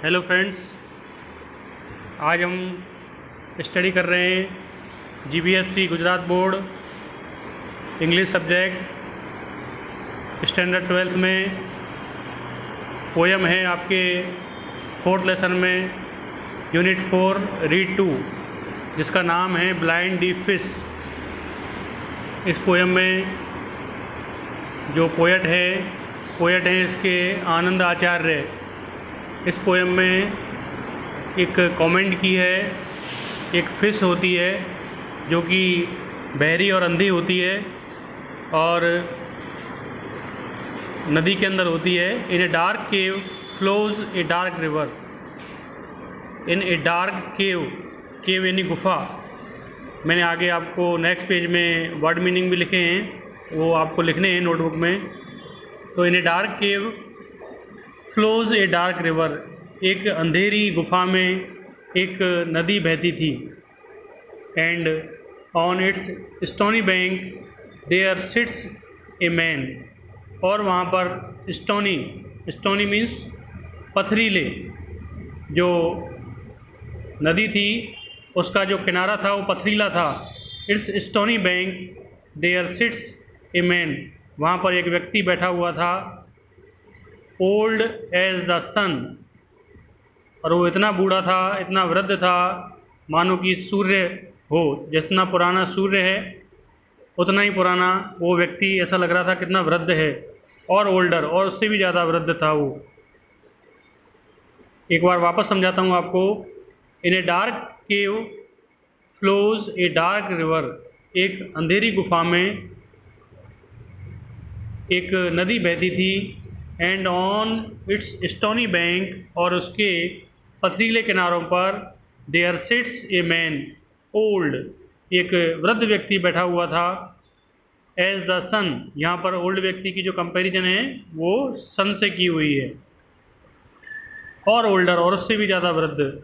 Hello friends, आज हम study कर रहे हैं GPSC Gujarat board English subject standard 12th में। पोयम है आपके 4th लेसन में यूनिट 4 रीड 2, जिसका नाम है ब्लाइंड डीप फिश। इस पोयम में जो पोएट हैं इसके आनंद आचार्य। इस पोयम में एक कमेंट की है, एक फ़िश होती है जो कि बहरी और अंधी होती है और नदी के अंदर होती है। In a dark cave flows a dark river. In a dark cave यानी गुफा। मैंने आगे आपको नेक्स्ट पेज में वर्ड मीनिंग भी लिखे हैं, वो आपको लिखने हैं नोटबुक में। तो in a dark cave flows a dark river, एक अंधेरी गुफा में एक नदी बहती थी। And on its stony bank there sits a man, और वहाँ पर स्टोनी मीन्स पथरीले, जो नदी थी उसका जो किनारा था वो पथरीला था। It's stony bank there sits a man, वहाँ पर एक व्यक्ति बैठा हुआ था। ओल्ड एज द सन, और वो इतना बूढ़ा था, इतना वृद्ध था, मानो कि सूर्य हो। जितना पुराना सूर्य है उतना ही पुराना वो व्यक्ति ऐसा लग रहा था, कितना वृद्ध है। और ओल्डर, और उससे भी ज़्यादा वृद्ध था वो। एक बार वापस समझाता हूँ आपको। In a dark cave flows a dark river, एक अंधेरी गुफा में एक नदी बहती थी। And on its stony bank, और उसके पथरीले किनारों पर there sits a man old, एक वृद्ध व्यक्ति बैठा हुआ था। एज द सन, यहाँ पर ओल्ड व्यक्ति की जो कंपैरिजन है वो सन से की हुई है। और ओल्डर, और उससे भी ज़्यादा वृद्ध।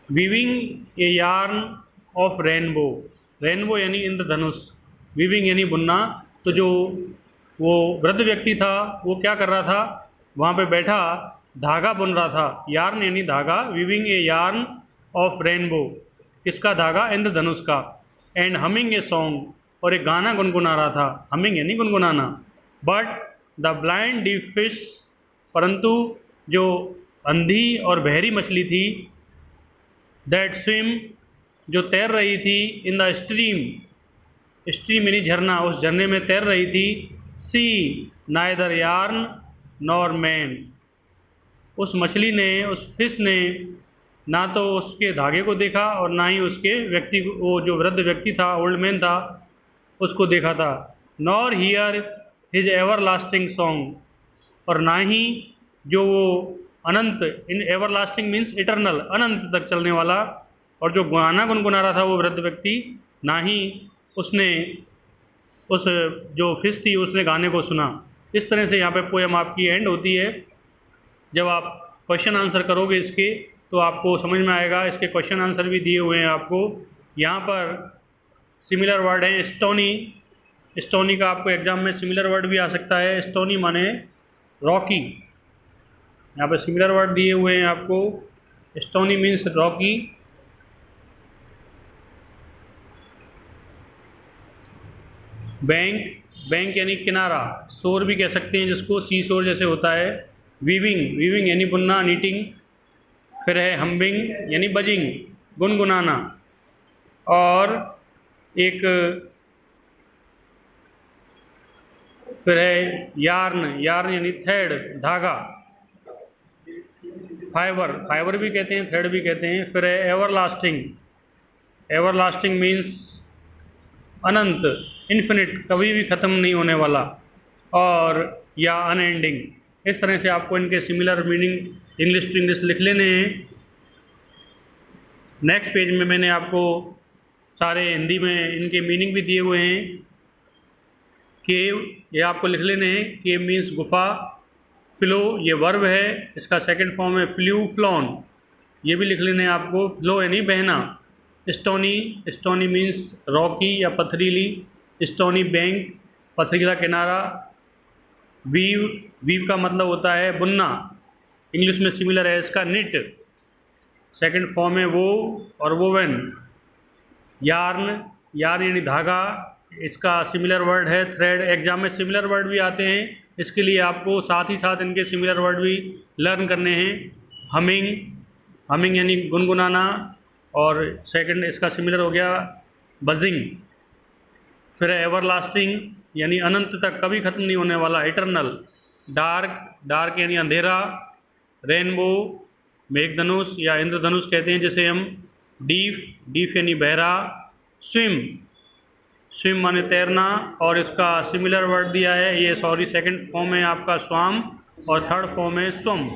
Weaving A yarn of rainbow, rainbow यानी इंद्रधनुष, वीविंग यानी बुनना। तो जो वो वृद्ध व्यक्ति था वो क्या कर रहा था, वहाँ पे बैठा धागा बुन रहा था। यार्न यानी धागा, weaving A yarn of rainbow, किसका धागा, इंद्रधनुष का। एंड हमिंग ए सॉन्ग, और एक गाना गुनगुना रहा था। हमिंग यानी गुनगुनाना। But the blind deep fish, परंतु जो अंधी और बहरी मछली थी, दैट स्विम, जो तैर रही थी, इन द स्ट्रीम यानी झरना, उस झरने में तैर रही थी। सी नाइदर यार्न नॉर मैन, उस मछली ने, उस फिश ने ना तो उसके धागे को देखा और ना ही उसके व्यक्ति को, वो जो वृद्ध व्यक्ति था, ओल्ड मैन था, उसको देखा था। Nor hear his ever lasting song, और ना ही जो वो अनंत, in ever lasting means eternal, अनंत तक चलने वाला, और जो गाना गुनगुना रहा था वो वृद्ध व्यक्ति, ना ही उसने, उस जो फिश थी उसने गाने को सुना। इस तरह से यहाँ पे पोएम आपकी एंड होती है। जब आप क्वेश्चन आंसर करोगे इसके, तो आपको समझ में आएगा। इसके क्वेश्चन आंसर भी दिए हुए हैं आपको। यहाँ पर सिमिलर वर्ड है स्टोनी का आपको एग्जाम में सिमिलर वर्ड भी आ सकता है। स्टोनी माने रॉकी, यहाँ पर सिमिलर वर्ड दिए हुए हैं आपको। Stony means Rocky. बैंक यानी किनारा, शोर भी कह सकते हैं जिसको, सी शोर जैसे होता है। वीविंग यानी बुनना, नीटिंग। फिर है हम्बिंग यानी बजिंग, गुनगुनाना। और एक फिर है यार्न यानी थ्रेड, धागा। फाइबर भी कहते हैं, थ्रेड भी कहते हैं। फिर है एवरलास्टिंग मीन्स अनंत, इन्फिनिट, कभी भी ख़त्म नहीं होने वाला। और या अनएंडिंग। इस तरह से आपको इनके similar meaning English to English लिख लेने हैं। नेक्स्ट पेज में मैंने आपको सारे हिंदी में इनके मीनिंग भी दिए हुए हैं। केव, ये आपको लिख लेने हैं। केव मीन्स गुफा। फ्लो ये वर्ब है, इसका सेकंड फॉर्म है फ्लोन, ये भी लिख लेने हैं आपको। फ्लो यानी बहना। स्टोनी मीन्स रॉकी या पथरीली। स्टोनी बैंक पथरीला किनारा। वीव का मतलब होता है बुनना। इंग्लिश में सिमिलर है इसका निट, सेकंड फॉर्म है वो और वोवन। यार्न, यार्न यानी धागा, इसका सिमिलर वर्ड है थ्रेड। एग्जाम में सिमिलर वर्ड भी आते हैं, इसके लिए आपको साथ ही साथ इनके सिमिलर वर्ड भी लर्न करने हैं। हमिंग, हमिंग यानी गुनगुनाना, और सेकंड इसका सिमिलर हो गया बजिंग। फिर एवरलास्टिंग यानी अनंत तक, कभी ख़त्म नहीं होने वाला, इटरनल। डार्क, डार्क यानी अंधेरा। रेनबो, मेघधनुष या इंद्रधनुष कहते हैं जिसे हम। डीफ, डीफ यानी बहरा। स्विम, स्विम माने तैरना, और इसका सिमिलर वर्ड दिया है ये, सॉरी सेकंड फॉर्म है आपका स्वाम, और थर्ड फॉर्म है स्वम।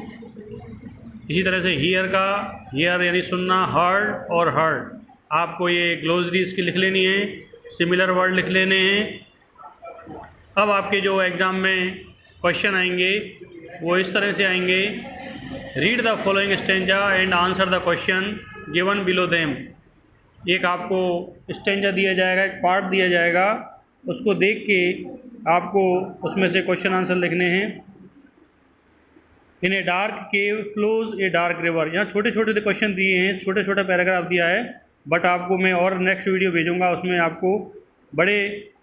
इसी तरह से हियर का, हियर यानी सुनना, हर्ड और हर्ड। आपको ये ग्लोसरी इसकी लिख लेनी है, सिमिलर वर्ड लिख लेने हैं। अब आपके जो एग्ज़ाम में क्वेश्चन आएंगे वो इस तरह से आएंगे। Read the following stanza and answer the question given below them. एक आपको स्टेंजा दिया जाएगा, एक पार्ट दिया जाएगा, उसको देख के आपको उसमें से क्वेश्चन आंसर लिखने हैं। In a dark cave flows a dark river. यहाँ छोटे छोटे क्वेश्चन दिए हैं, छोटे छोटे पैराग्राफ दिया है, बट आपको मैं और नेक्स्ट वीडियो भेजूंगा, उसमें आपको बड़े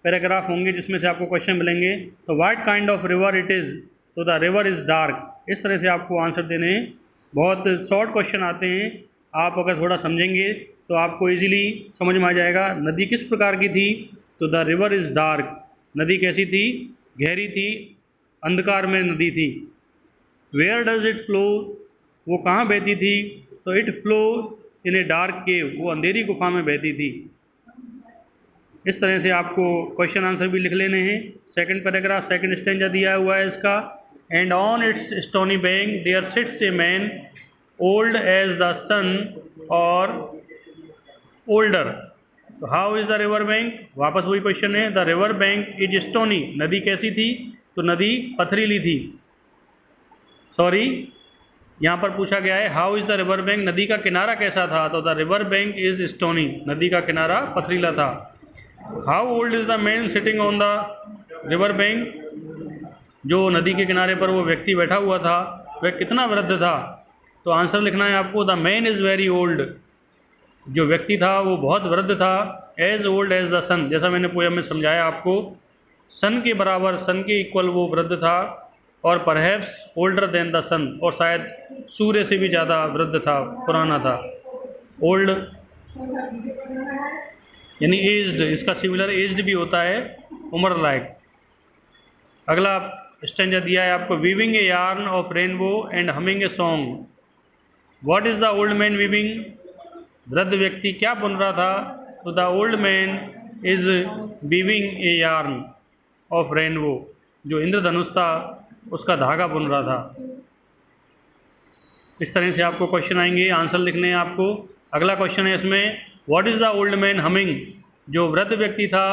पैराग्राफ होंगे जिसमें से आपको क्वेश्चन मिलेंगे। तो what kind of river it is, तो द रिवर इज़ डार्क। इस तरह से आपको आंसर देने हैं। बहुत शॉर्ट क्वेश्चन आते हैं, आप अगर थोड़ा समझेंगे तो आपको इजीली समझ में आ जाएगा। नदी किस प्रकार की थी, तो द रिवर इज़ डार्क। नदी कैसी थी, गहरी थी, अंधकार में नदी थी। वेयर डज इट फ्लो, वो कहाँ बहती थी, तो it flow in a dark cave, वो अंधेरी गुफा में बहती थी। इस तरह से आपको क्वेश्चन आंसर भी लिख लेने हैं। सेकंड पैराग्राफ, सेकंड स्टेंजा दिया हुआ है इसका। And on its stony bank there sits a man old as the sun और ओल्डर। तो how is the river bank, वापस वही क्वेश्चन है। The river bank is stony, नदी कैसी थी, तो नदी पथरीली थी। सॉरी, यहाँ पर पूछा गया है how is the river bank, नदी का किनारा कैसा था, तो the river bank is stony, नदी का किनारा पथरीला था। How old is the man sitting on the river bank, जो नदी के किनारे पर वो व्यक्ति बैठा हुआ था वह कितना वृद्ध था, तो आंसर लिखना है आपको the man is very old, जो व्यक्ति था वो बहुत वृद्ध था। एज ओल्ड एज द सन, जैसा मैंने पोयम में समझाया आपको, सन के बराबर, सन के इक्वल वो वृद्ध था। और perhaps older than the sun, और शायद सूर्य से भी ज़्यादा वृद्ध था, पुराना था। ओल्ड यानी एज्ड, इसका सिमिलर एज्ड भी होता है, उम्र लायक। अगला स्टेंजा दिया है आपको। Weaving A yarn of rainbow and humming a song. What is the old man weaving, वृद्ध व्यक्ति क्या बुन रहा था, तो the old man is weaving A yarn of rainbow, जो इंद्रधनुष था उसका धागा बुन रहा था। इस तरह से आपको क्वेश्चन आएंगे, आंसर लिखने हैं आपको। अगला क्वेश्चन है इसमें, what is the old man humming, जो वृद्ध व्यक्ति था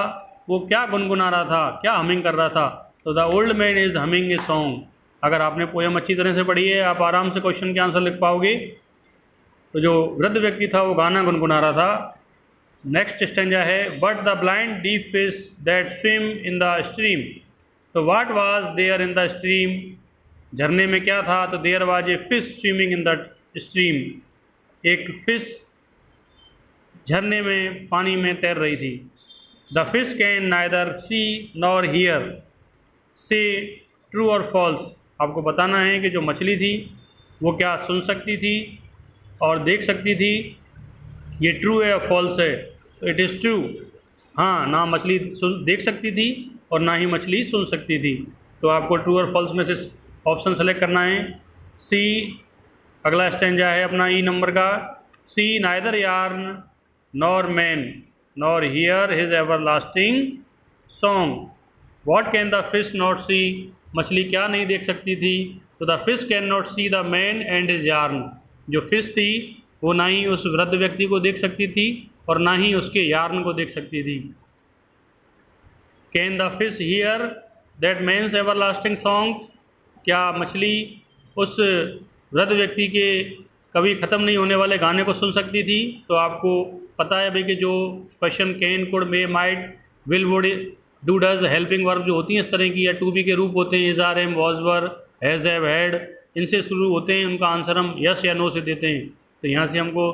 वो क्या गुनगुना रहा था, क्या हमिंग कर रहा था, तो the old man is humming a song. अगर आपने पोयम अच्छी तरह से पढ़ी है, आप आराम से क्वेश्चन के आंसर लिख पाओगे। तो जो वृद्ध व्यक्ति था वो गाना गुनगुना रहा था। नेक्स्ट स्टेंजा है, but the blind deep fish that swim in the stream. तो what was there in the stream, झरने में क्या था, तो there was a fish swimming in the stream, एक फिश झरने में, पानी में तैर रही थी। The fish can neither see nor hear, say true और फॉल्स। आपको बताना है कि जो मछली थी वो क्या सुन सकती थी और देख सकती थी, ये ट्रू है या फॉल्स है, तो इट इज़ ट्रू। हाँ, ना मछली देख सकती थी और ना ही मछली सुन सकती थी, तो आपको ट्रू और फॉल्स में से ऑप्शन सेलेक्ट करना है। सी, अगला स्टेंजा है अपना ई नंबर का। See neither yarn nor man nor hear his everlasting song. What can the fish not see, मछली क्या नहीं देख सकती थी, तो the fish can not see the man and his yarn, जो फिश थी वो ना ही उस वृद्ध व्यक्ति को देख सकती थी और ना ही उसके यार्न को देख सकती थी। Can the fish hear that man's everlasting songs, क्या मछली उस वृद्ध व्यक्ति के कभी ख़त्म नहीं होने वाले गाने को सुन सकती थी, तो आपको पता है भाई कि जो question can, could, may, might, will, would, do, does, helping verb जो होती हैं इस तरह की, या टू बी के रूप होते हैं, is, are, am, was, were, has, have, had, इनसे शुरू होते हैं, उनका आंसर हम यस या नो से देते हैं। तो यहाँ से हमको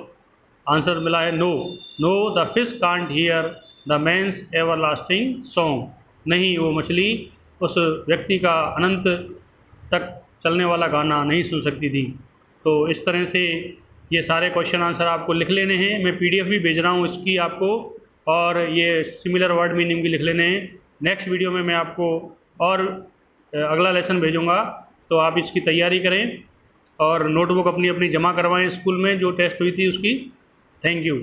आंसर मिला है no. No the fish can't hear the man's ever lasting song. नहीं, वो मछली उस व्यक्ति का अनंत तक चलने वाला गाना नहीं सुन सकती थी। तो इस तरह से ये सारे क्वेश्चन आंसर आपको लिख लेने हैं। मैं पीडीएफ भी भेज रहा हूँ इसकी आपको, और ये सिमिलर वर्ड मीनिंग भी लिख लेने हैं। नेक्स्ट वीडियो में मैं आपको और अगला लेसन भेजूँगा, तो आप इसकी तैयारी करें और नोटबुक अपनी अपनी जमा करवाएं स्कूल में जो टेस्ट हुई थी उसकी। Thank you.